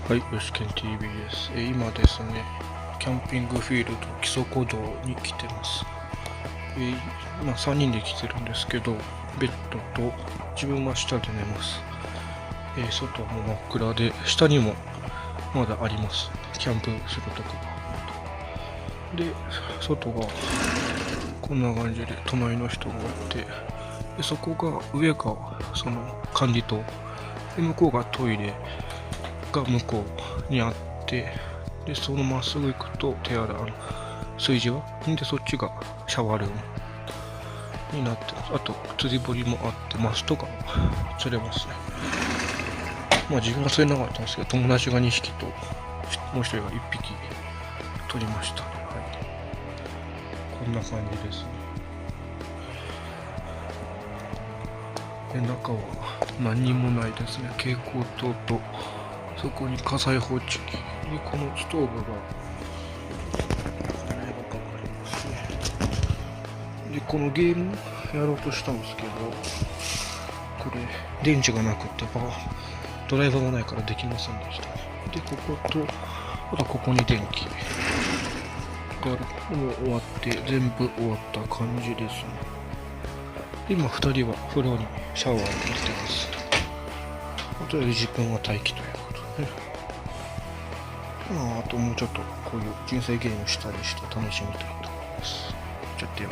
はい、よしけん TV です。今ですね、キャンピングフィールド基礎古道に来てます。今3人で来てるんですけど、ベッドと自分は下で寝ます。外も真っ暗で、下にもまだあります。キャンプするとこが。で、外がこんな感じで隣の人がおって、でそこが上がその管理棟、で向こうがトイレが向こうにあって、でそのまっすぐ行くと手洗い炊事場で、そっちがシャワールームになってます。あと釣り堀もあってマスとかも釣れますね。まあ自分は釣れなかったんですけど、友達が2匹ともう1人が1匹取りましたね。はい、こんな感じですね。で中は何にもないですね。蛍光灯とそこに火災報知器で、このストーブがで、このゲームやろうとしたんですけど、これ電池がなくてドライバーがないからできませんでしたね。で、こことあとここに電気がある。もう終わって、全部終わった感じですね。今2人は風呂にシャワーに行ってます。とりあえず自分は待機ということで、あともうちょっとこういう人生ゲームしたりして楽しみたいと思います。ちょっとや